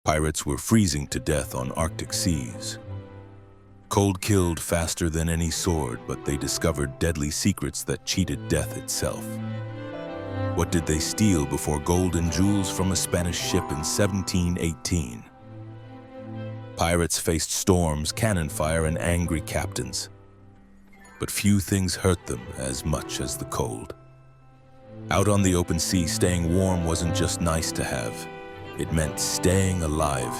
Pirates were freezing to death on Arctic seas. Cold killed faster than any sword, but they discovered deadly secrets that cheated death itself. What did they steal before gold and jewels from a Spanish ship in 1718? Pirates faced storms, cannon fire, and angry captains. But few things hurt them as much as the cold. Out on the open sea, staying warm wasn't just nice to have. It meant staying alive.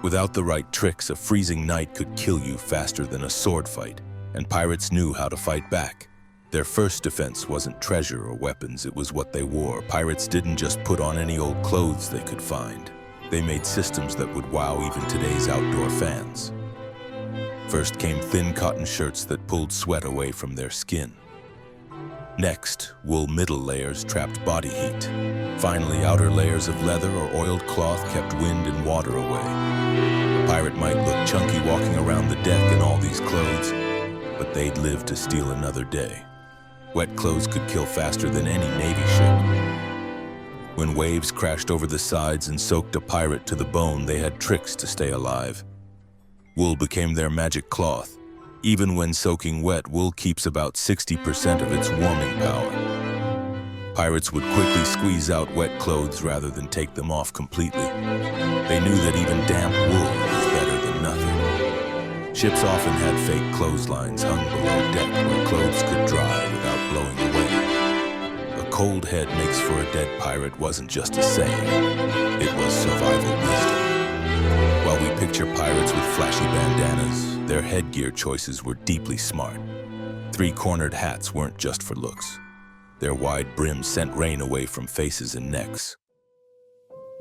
Without the right tricks, a freezing night could kill you faster than a sword fight, and pirates knew how to fight back. Their first defense wasn't treasure or weapons, it was what they wore. Pirates didn't just put on any old clothes they could find. They made systems that would wow even today's outdoor fans. First came thin cotton shirts that pulled sweat away from their skin. Next, wool middle layers trapped body heat. Finally, outer layers of leather or oiled cloth kept wind and water away. A pirate might look chunky walking around the deck in all these clothes, but they'd live to steal another day. Wet clothes could kill faster than any Navy ship. When waves crashed over the sides and soaked a pirate to the bone, they had tricks to stay alive. Wool became their magic cloth. Even when soaking wet, wool keeps about 60% of its warming power. Pirates would quickly squeeze out wet clothes rather than take them off completely. They knew that even damp wool was better than nothing. Ships often had fake clotheslines hung below deck where clothes could dry without blowing away. A cold head makes for a dead pirate wasn't just a saying, it was survival wisdom. While we picture pirates with flashy bandanas, their headgear choices were deeply smart. Three-cornered hats weren't just for looks. Their wide brims sent rain away from faces and necks.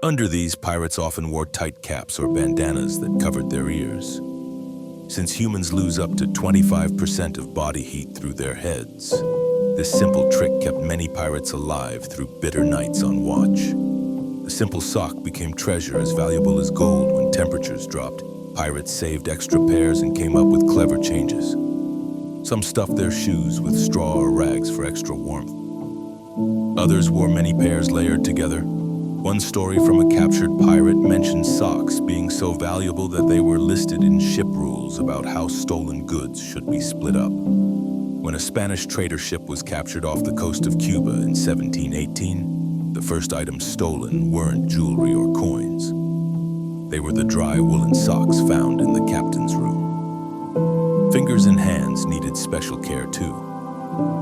Under these, pirates often wore tight caps or bandanas that covered their ears. Since humans lose up to 25% of body heat through their heads, this simple trick kept many pirates alive through bitter nights on watch. A simple sock became treasure as valuable as gold when temperatures dropped. Pirates saved extra pairs and came up with clever changes. Some stuffed their shoes with straw or rags for extra warmth. Others wore many pairs layered together. One story from a captured pirate mentioned socks being so valuable that they were listed in ship rules about how stolen goods should be split up. When a Spanish trader ship was captured off the coast of Cuba in 1718, the first items stolen weren't jewelry or coins. They were the dry woolen socks found in the captain's room. Fingers and hands needed special care too.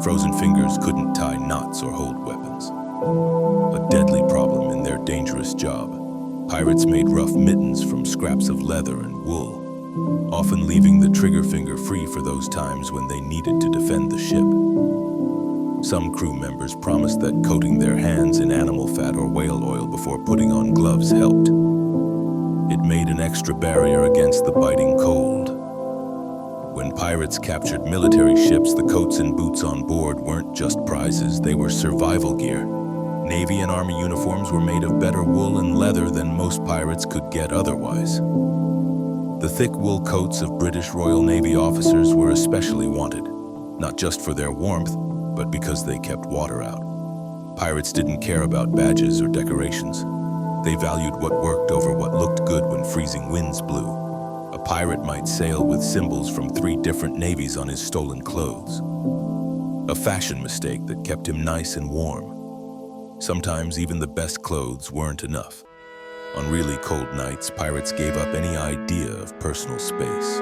Frozen fingers couldn't tie knots or hold weapons. A deadly problem in their dangerous job. Pirates made rough mittens from scraps of leather and wool, often leaving the trigger finger free for those times when they needed to defend the ship. Some crew members promised that coating their hands in animal fat or whale oil before putting on gloves helped. It made an extra barrier against the biting cold. When pirates captured military ships, the coats and boots on board weren't just prizes, they were survival gear. Navy and Army uniforms were made of better wool and leather than most pirates could get otherwise. The thick wool coats of British Royal Navy officers were especially wanted, not just for their warmth, but because they kept water out. Pirates didn't care about badges or decorations. They valued what worked over what looked good when freezing winds blew. A pirate might sail with symbols from 3 different navies on his stolen clothes. A fashion mistake that kept him nice and warm. Sometimes even the best clothes weren't enough. On really cold nights, pirates gave up any idea of personal space.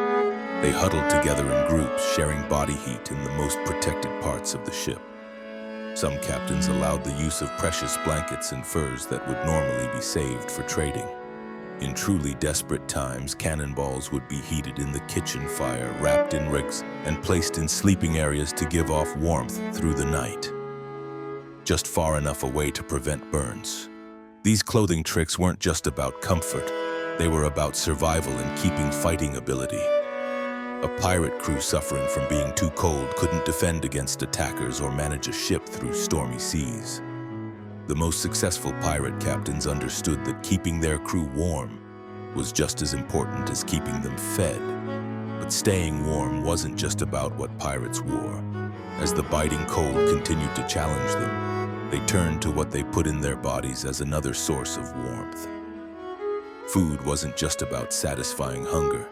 They huddled together in groups, sharing body heat in the most protected parts of the ship. Some captains allowed the use of precious blankets and furs that would normally be saved for trading. In truly desperate times, cannonballs would be heated in the kitchen fire, wrapped in rigs, and placed in sleeping areas to give off warmth through the night, just far enough away to prevent burns. These clothing tricks weren't just about comfort, they were about survival and keeping fighting ability. A pirate crew suffering from being too cold couldn't defend against attackers or manage a ship through stormy seas. The most successful pirate captains understood that keeping their crew warm was just as important as keeping them fed. But staying warm wasn't just about what pirates wore. As the biting cold continued to challenge them, they turned to what they put in their bodies as another source of warmth. Food wasn't just about satisfying hunger.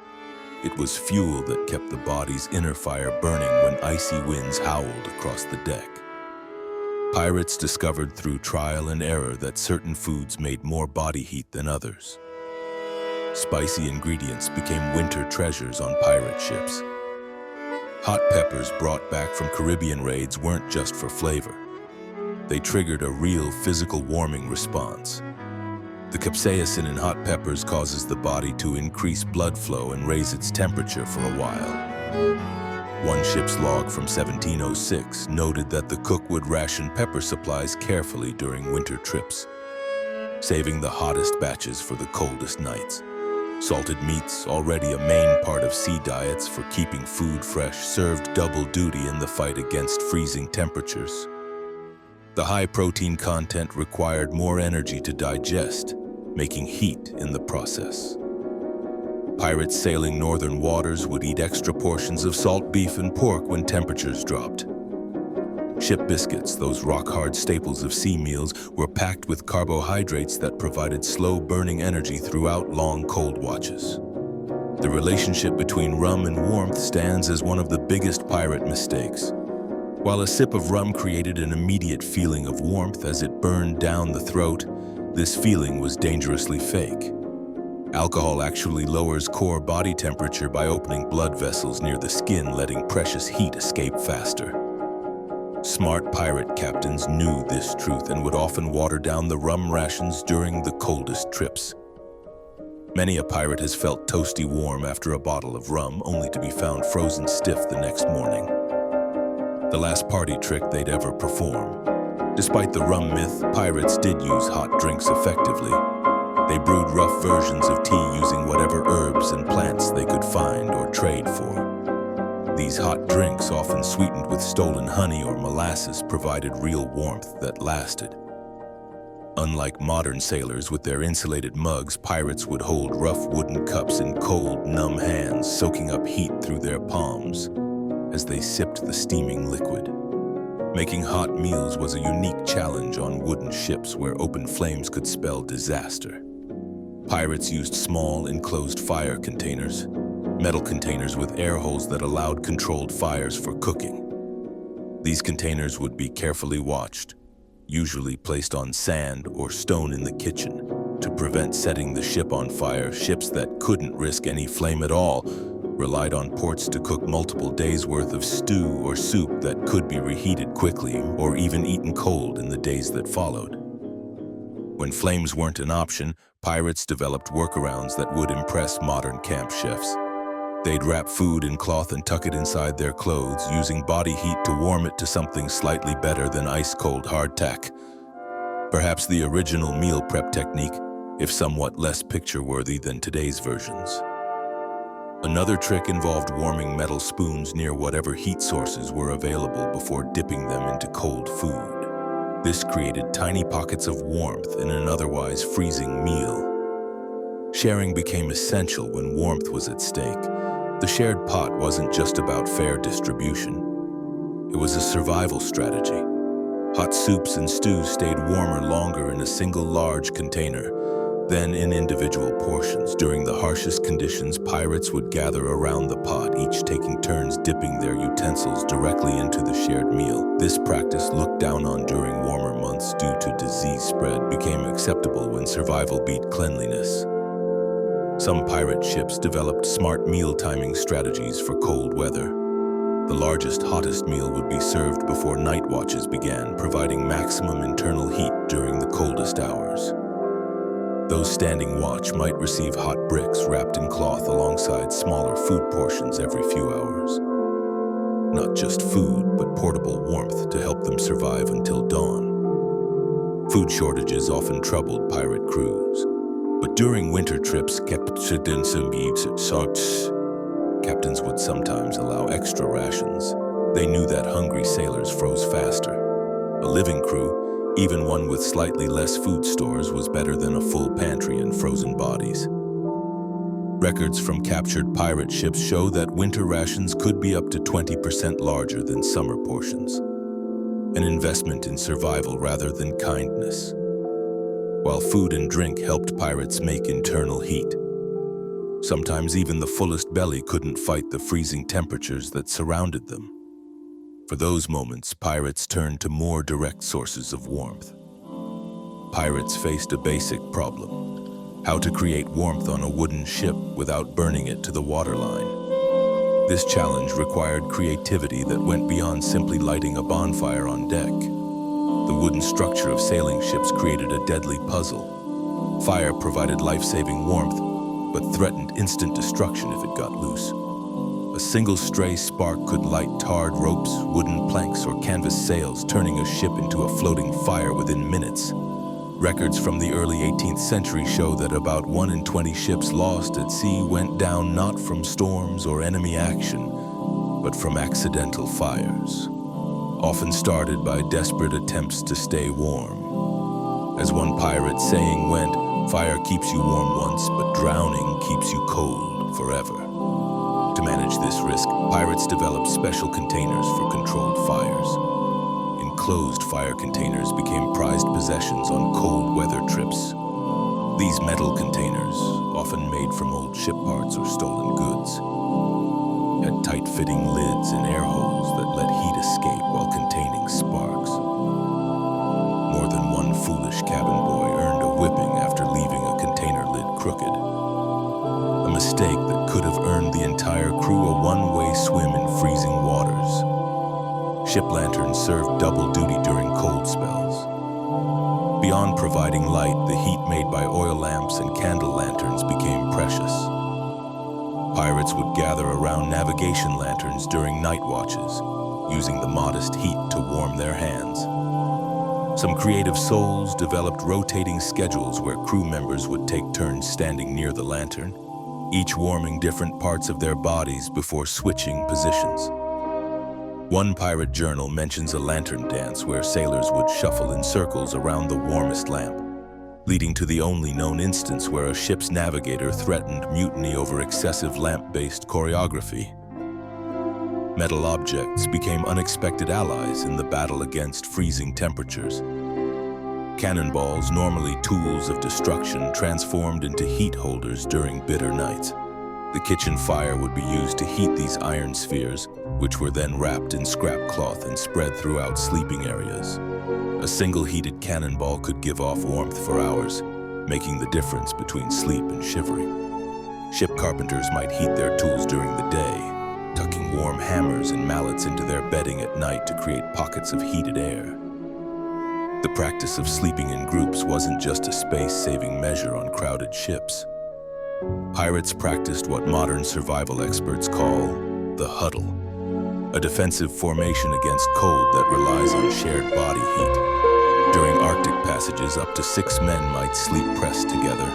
It was fuel that kept the body's inner fire burning when icy winds howled across the deck. Pirates discovered through trial and error that certain foods made more body heat than others. Spicy ingredients became winter treasures on pirate ships. Hot peppers brought back from Caribbean raids weren't just for flavor. They triggered a real physical warming response. The capsaicin in hot peppers causes the body to increase blood flow and raise its temperature for a while. One ship's log from 1706 noted that the cook would ration pepper supplies carefully during winter trips, saving the hottest batches for the coldest nights. Salted meats, already a main part of sea diets for keeping food fresh, served double duty in the fight against freezing temperatures. The high protein content required more energy to digest, making heat in the process. Pirates sailing northern waters would eat extra portions of salt beef and pork when temperatures dropped. Ship biscuits, those rock-hard staples of sea meals, were packed with carbohydrates that provided slow-burning energy throughout long cold watches. The relationship between rum and warmth stands as one of the biggest pirate mistakes. While a sip of rum created an immediate feeling of warmth as it burned down the throat, this feeling was dangerously fake. Alcohol actually lowers core body temperature by opening blood vessels near the skin, letting precious heat escape faster. Smart pirate captains knew this truth and would often water down the rum rations during the coldest trips. Many a pirate has felt toasty warm after a bottle of rum, only to be found frozen stiff the next morning. The last party trick they'd ever perform. Despite the rum myth, pirates did use hot drinks effectively. They brewed rough versions of tea using whatever herbs and plants they could find or trade for. These hot drinks, often sweetened with stolen honey or molasses, provided real warmth that lasted. Unlike modern sailors with their insulated mugs, pirates would hold rough wooden cups in cold, numb hands, soaking up heat through their palms as they sipped the steaming liquid. Making hot meals was a unique challenge on wooden ships where open flames could spell disaster. Pirates used small, enclosed fire containers, metal containers with air holes that allowed controlled fires for cooking. These containers would be carefully watched, usually placed on sand or stone in the kitchen, to prevent setting the ship on fire. Ships that couldn't risk any flame at all relied on ports to cook multiple days' worth of stew or soup that could be reheated quickly or even eaten cold in the days that followed. When flames weren't an option, pirates developed workarounds that would impress modern camp chefs. They'd wrap food in cloth and tuck it inside their clothes, using body heat to warm it to something slightly better than ice-cold hardtack. Perhaps the original meal prep technique, if somewhat less picture-worthy than today's versions. Another trick involved warming metal spoons near whatever heat sources were available before dipping them into cold food. This created tiny pockets of warmth in an otherwise freezing meal. Sharing became essential when warmth was at stake. The shared pot wasn't just about fair distribution. It was a survival strategy. Hot soups and stews stayed warmer longer in a single large container than in individual portions. During the harshest conditions, pirates would gather around the pot, each taking turns dipping their utensils directly into the shared meal. This practice, looked down on during warmer months due to disease spread, became acceptable when survival beat cleanliness. Some pirate ships developed smart meal timing strategies for cold weather. The largest, hottest meal would be served before night watches began, providing maximum internal heat during the coldest hours. Those standing watch might receive hot bricks wrapped in cloth alongside smaller food portions every few hours. Not just food, but portable warmth to help them survive until dawn. Food shortages often troubled pirate crews, but during winter trips, captains would sometimes allow extra rations. They knew that hungry sailors froze faster. A living crew, even one with slightly less food stores, was better than a full pantry and frozen bodies. Records from captured pirate ships show that winter rations could be up to 20% larger than summer portions. An investment in survival rather than kindness. while food and drink helped pirates make internal heat. Sometimes even the fullest belly couldn't fight the freezing temperatures that surrounded them. For those moments, pirates turned to more direct sources of warmth. Pirates faced a basic problem: how to create warmth on a wooden ship without burning it to the waterline. This challenge required creativity that went beyond simply lighting a bonfire on deck. The wooden structure of sailing ships created a deadly puzzle. Fire provided life-saving warmth, but threatened instant destruction if it got loose. A single stray spark could light tarred ropes, wooden planks, or canvas sails, turning a ship into a floating fire within minutes. Records from the early 18th century show that about 1 in 20 ships lost at sea went down not from storms or enemy action, but from accidental fires, often started by desperate attempts to stay warm. As one pirate saying went, "Fire keeps you warm once, but drowning keeps you cold forever." To manage this risk, pirates developed special containers for controlled fires. Enclosed fire containers became prized possessions on cold weather trips. These metal containers, often made from old ship parts or stolen goods, had tight-fitting lids and air holes that let heat escape while containing sparks. More than one foolish cabin boy earned a whipping after leaving a container lid crooked. A mistake that could have earned the entire crew a one-way swim in freezing waters. Ship lanterns served double duty during cold spells. Beyond providing light, the heat made by oil lamps and candle lanterns became precious. Pirates would gather around navigation lanterns during night watches, using the modest heat to warm their hands. Some creative souls developed rotating schedules where crew members would take turns standing near the lantern, each warming different parts of their bodies before switching positions. One pirate journal mentions a lantern dance where sailors would shuffle in circles around the warmest lamp, leading to the only known instance where a ship's navigator threatened mutiny over excessive lamp-based choreography. Metal objects became unexpected allies in the battle against freezing temperatures. Cannonballs, normally tools of destruction, transformed into heat holders during bitter nights. The kitchen fire would be used to heat these iron spheres, which were then wrapped in scrap cloth and spread throughout sleeping areas. A single heated cannonball could give off warmth for hours, making the difference between sleep and shivering. Ship carpenters might heat their tools during the day, tucking warm hammers and mallets into their bedding at night to create pockets of heated air. The practice of sleeping in groups wasn't just a space-saving measure on crowded ships. Pirates practiced what modern survival experts call the huddle, a defensive formation against cold that relies on shared body heat. During Arctic passages, up to 6 men might sleep pressed together,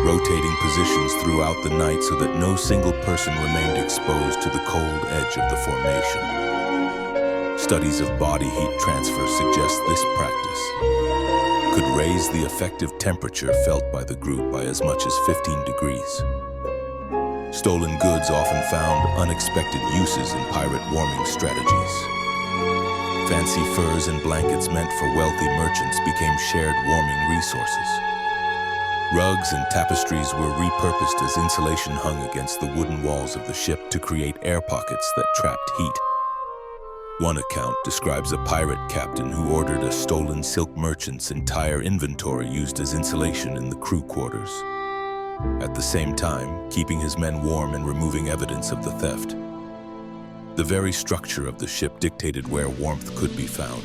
rotating positions throughout the night so that no single person remained exposed to the cold edge of the formation. Studies of body heat transfer suggest this practice could raise the effective temperature felt by the group by as much as 15 degrees. Stolen goods often found unexpected uses in pirate warming strategies. Fancy furs and blankets meant for wealthy merchants became shared warming resources. Rugs and tapestries were repurposed as insulation hung against the wooden walls of the ship to create air pockets that trapped heat. One account describes a pirate captain who ordered a stolen silk merchant's entire inventory used as insulation in the crew quarters, at the same time keeping his men warm and removing evidence of the theft. The very structure of the ship dictated where warmth could be found.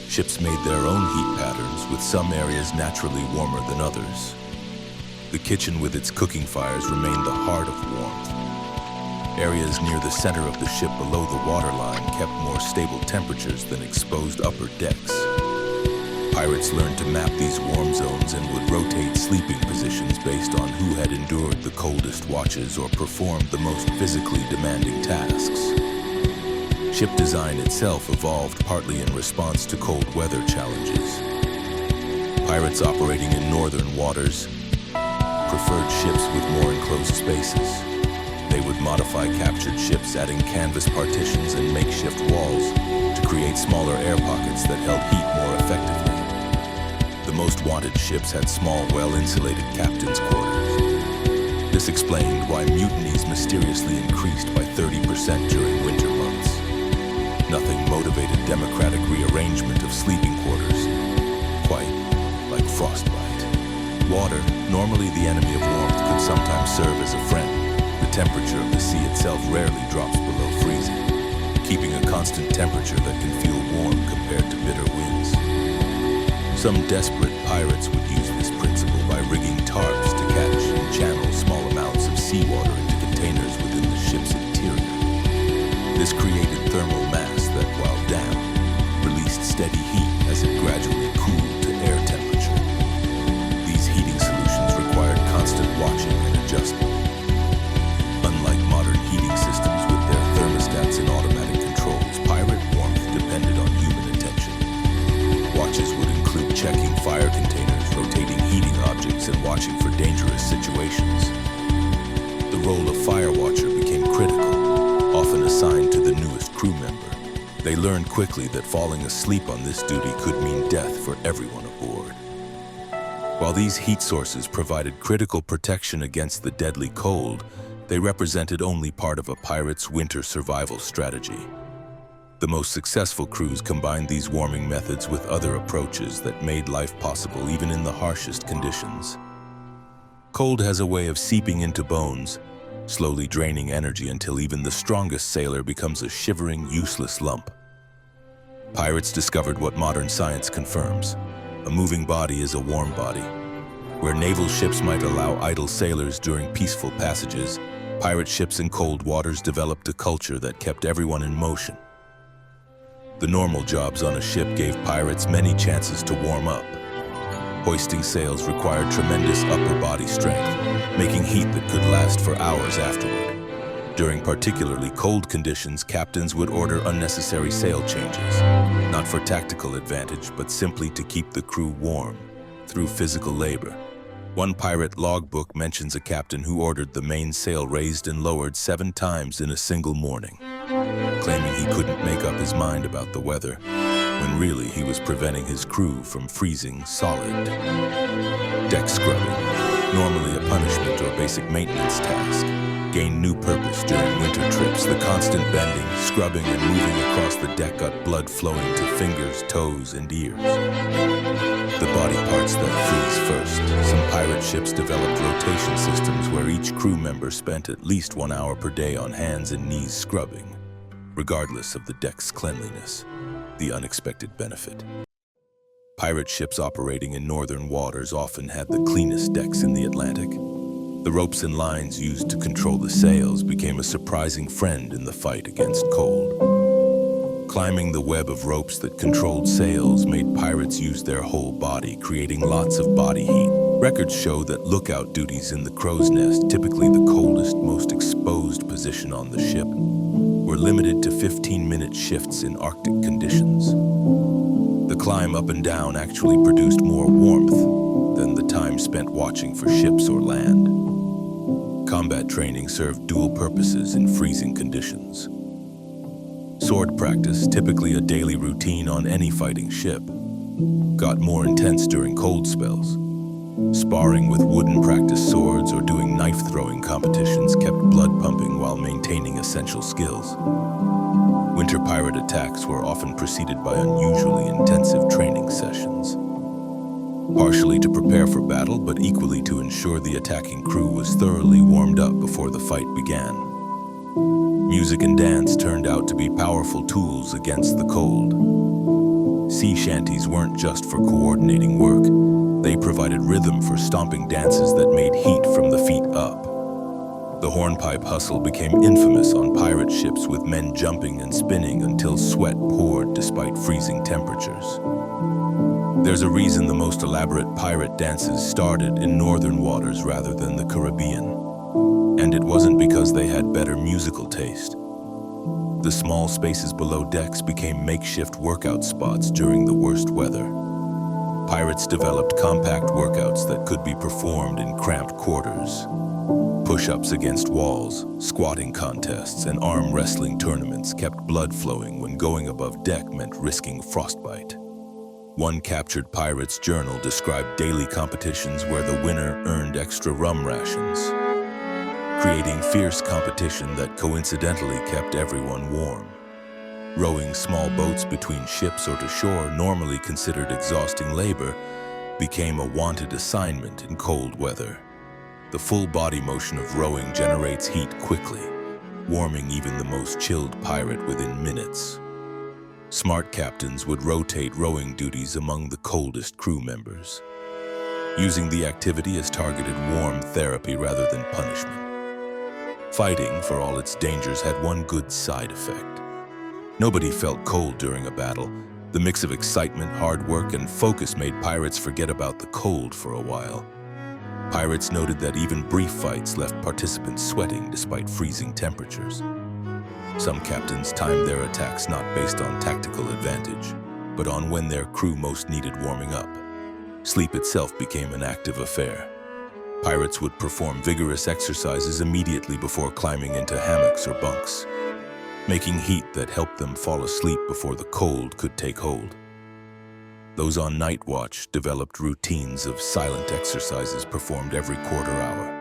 Ships made their own heat patterns, with some areas naturally warmer than others. The kitchen with its cooking fires remained the heart of warmth. Areas near the center of the ship below the waterline kept more stable temperatures than exposed upper decks. Pirates learned to map these warm zones and would rotate sleeping positions based on who had endured the coldest watches or performed the most physically demanding tasks. Ship design itself evolved partly in response to cold weather challenges. Pirates operating in northern waters preferred ships with more enclosed spaces. They would modify captured ships, adding canvas partitions and makeshift walls to create smaller air pockets that held heat more effectively. The most wanted ships had small, well-insulated captain's quarters. This explained why mutinies mysteriously increased by 30% during winter months. Nothing motivated democratic rearrangement of sleeping quarters, quite like frostbite. Water, normally the enemy of warmth, could sometimes serve as a friend. The temperature of the sea itself rarely drops below freezing, keeping a constant temperature that can feel warm compared to bitter winds. Some desperate pirates would use this principle by rigging tarps to catch and channel small amounts of seawater into containers within the ship's interior. This created thermal mass that, while damp, released steady heat as it gradually cooled to air temperature. These heating solutions required constant watching and adjustment. Unlike modern heating systems with their thermostats and automatic controls, pirate warmth depended on human attention. Watches would include checking fire containers, rotating heating objects, and watching for dangerous situations. The role of fire watcher became critical, often assigned to the newest crew member. They learned quickly that falling asleep on this duty could mean death for everyone aboard. While these heat sources provided critical protection against the deadly cold, they represented only part of a pirate's winter survival strategy. The most successful crews combined these warming methods with other approaches that made life possible even in the harshest conditions. Cold has a way of seeping into bones, slowly draining energy until even the strongest sailor becomes a shivering, useless lump. Pirates discovered what modern science confirms: a moving body is a warm body. Where naval ships might allow idle sailors during peaceful passages, pirate ships in cold waters developed a culture that kept everyone in motion. The normal jobs on a ship gave pirates many chances to warm up. Hoisting sails required tremendous upper body strength, making heat that could last for hours afterward. During particularly cold conditions, captains would order unnecessary sail changes, not for tactical advantage, but simply to keep the crew warm through physical labor. One pirate logbook mentions a captain who ordered the mainsail raised and lowered 7 times in a single morning, claiming he couldn't make up his mind about the weather, when really he was preventing his crew from freezing solid. Deck scrubbing, normally a punishment or basic maintenance task, gained new purpose during winter trips. The constant bending, scrubbing, and moving across the deck got blood flowing to fingers, toes, and ears. The body parts that freeze first. Some pirate ships developed rotation systems where each crew member spent at least 1 hour per day on hands and knees scrubbing, regardless of the deck's cleanliness. The unexpected benefit. Pirate ships operating in northern waters often had the cleanest decks in the Atlantic. The ropes and lines used to control the sails became a surprising friend in the fight against cold. Climbing the web of ropes that controlled sails made pirates use their whole body, creating lots of body heat. Records show that lookout duties in the crow's nest, typically the coldest, most exposed position on the ship, were limited to 15-minute shifts in Arctic conditions. The climb up and down actually produced more warmth than the time spent watching for ships or land. Combat training served dual purposes in freezing conditions. Sword practice, typically a daily routine on any fighting ship, got more intense during cold spells. Sparring with wooden practice swords or doing knife-throwing competitions kept blood pumping while maintaining essential skills. Winter pirate attacks were often preceded by unusually intensive training sessions, partially to prepare for battle, but equally to ensure the attacking crew was thoroughly warmed up before the fight began. Music and dance turned out to be powerful tools against the cold. Sea shanties weren't just for coordinating work. They provided rhythm for stomping dances that made heat from the feet up. The hornpipe hustle became infamous on pirate ships, with men jumping and spinning until sweat poured despite freezing temperatures. There's a reason the most elaborate pirate dances started in northern waters rather than the Caribbean. And it wasn't because they had better musical taste. The small spaces below decks became makeshift workout spots during the worst weather. Pirates developed compact workouts that could be performed in cramped quarters. Push-ups against walls, squatting contests, and arm wrestling tournaments kept blood flowing when going above deck meant risking frostbite. One captured pirate's journal described daily competitions where the winner earned extra rum rations, creating fierce competition that coincidentally kept everyone warm. Rowing small boats between ships or to shore, normally considered exhausting labor, became a wanted assignment in cold weather. The full body motion of rowing generates heat quickly, warming even the most chilled pirate within minutes. Smart captains would rotate rowing duties among the coldest crew members, using the activity as targeted warm therapy rather than punishment. Fighting, for all its dangers, had one good side effect. Nobody felt cold during a battle. The mix of excitement, hard work, and focus made pirates forget about the cold for a while. Pirates noted that even brief fights left participants sweating despite freezing temperatures. Some captains timed their attacks not based on tactical advantage, but on when their crew most needed warming up. Sleep itself became an active affair. Pirates would perform vigorous exercises immediately before climbing into hammocks or bunks, making heat that helped them fall asleep before the cold could take hold. Those on night watch developed routines of silent exercises performed every quarter hour.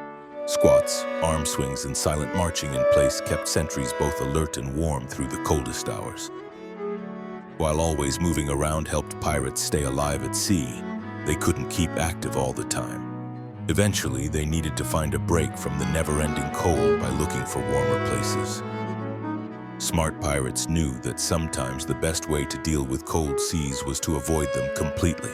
Squats, arm swings, and silent marching in place kept sentries both alert and warm through the coldest hours. While always moving around helped pirates stay alive at sea, they couldn't keep active all the time. Eventually, they needed to find a break from the never-ending cold by looking for warmer places. Smart pirates knew that sometimes the best way to deal with cold seas was to avoid them completely.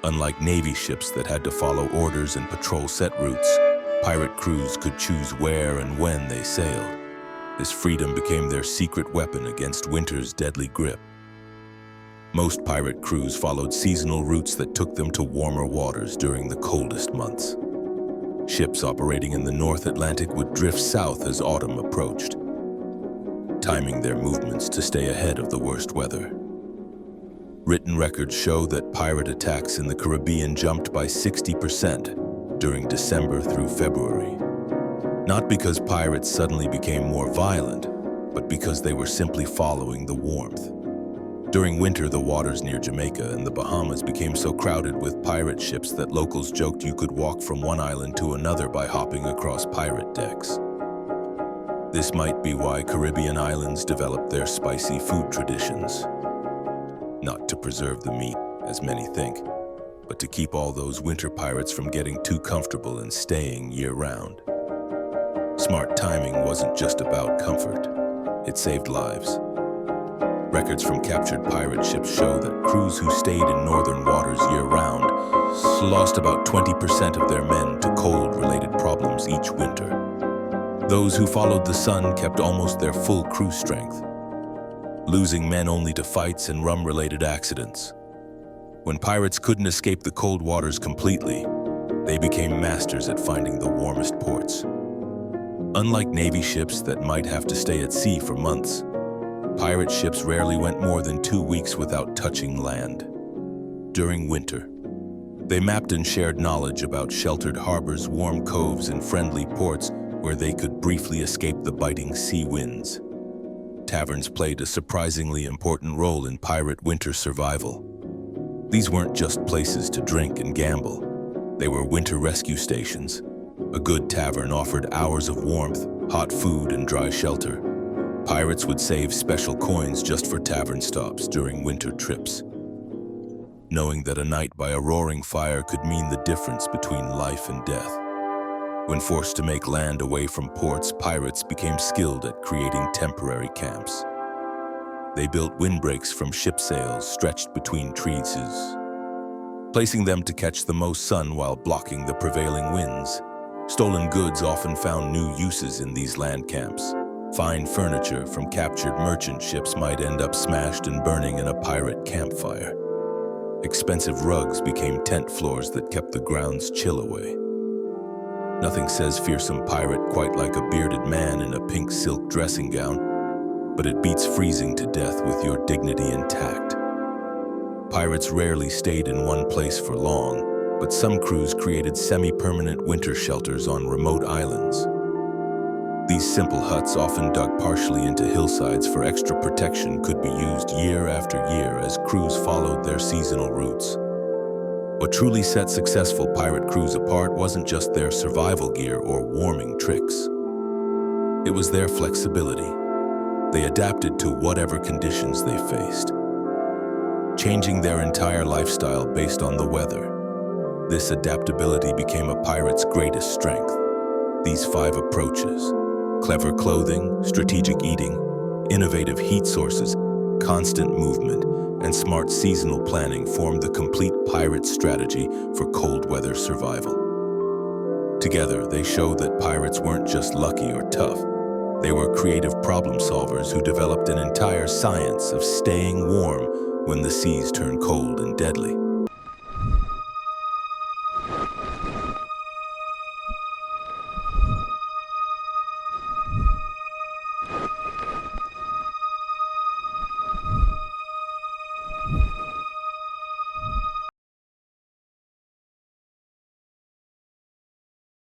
Unlike Navy ships that had to follow orders and patrol set routes, pirate crews could choose where and when they sailed. This freedom became their secret weapon against winter's deadly grip. Most pirate crews followed seasonal routes that took them to warmer waters during the coldest months. Ships operating in the North Atlantic would drift south as autumn approached, timing their movements to stay ahead of the worst weather. Written records show that pirate attacks in the Caribbean jumped by 60% during December through February. Not because pirates suddenly became more violent, but because they were simply following the warmth. During winter, the waters near Jamaica and the Bahamas became so crowded with pirate ships that locals joked you could walk from one island to another by hopping across pirate decks. This might be why Caribbean islands developed their spicy food traditions. Not to preserve the meat, as many think, but to keep all those winter pirates from getting too comfortable and staying year-round. Smart timing wasn't just about comfort. It saved lives. Records from captured pirate ships show that crews who stayed in northern waters year-round lost about 20% of their men to cold-related problems each winter. Those who followed the sun kept almost their full crew strength, losing men only to fights and rum-related accidents. When pirates couldn't escape the cold waters completely, they became masters at finding the warmest ports. Unlike Navy ships that might have to stay at sea for months, pirate ships rarely went more than 2 weeks without touching land. During winter, they mapped and shared knowledge about sheltered harbors, warm coves, and friendly ports where they could briefly escape the biting sea winds. Taverns played a surprisingly important role in pirate winter survival. These weren't just places to drink and gamble. They were winter rescue stations. A good tavern offered hours of warmth, hot food, and dry shelter. Pirates would save special coins just for tavern stops during winter trips, knowing that a night by a roaring fire could mean the difference between life and death. When forced to make land away from ports, pirates became skilled at creating temporary camps. They built windbreaks from ship sails stretched between trees, placing them to catch the most sun while blocking the prevailing winds. Stolen goods often found new uses in these land camps. Fine furniture from captured merchant ships might end up smashed and burning in a pirate campfire. Expensive rugs became tent floors that kept the ground's chill away. Nothing says fearsome pirate quite like a bearded man in a pink silk dressing gown, but it beats freezing to death with your dignity intact. Pirates rarely stayed in one place for long, but some crews created semi-permanent winter shelters on remote islands. These simple huts, often dug partially into hillsides for extra protection, could be used year after year as crews followed their seasonal routes. What truly set successful pirate crews apart wasn't just their survival gear or warming tricks. It was their flexibility. They adapted to whatever conditions they faced, changing their entire lifestyle based on the weather. This adaptability became a pirate's greatest strength. These 5 approaches: clever clothing, strategic eating, innovative heat sources, constant movement, and smart seasonal planning formed the complete pirate strategy for cold weather survival. Together, they show that pirates weren't just lucky or tough. They were creative problem solvers who developed an entire science of staying warm when the seas turn cold and deadly.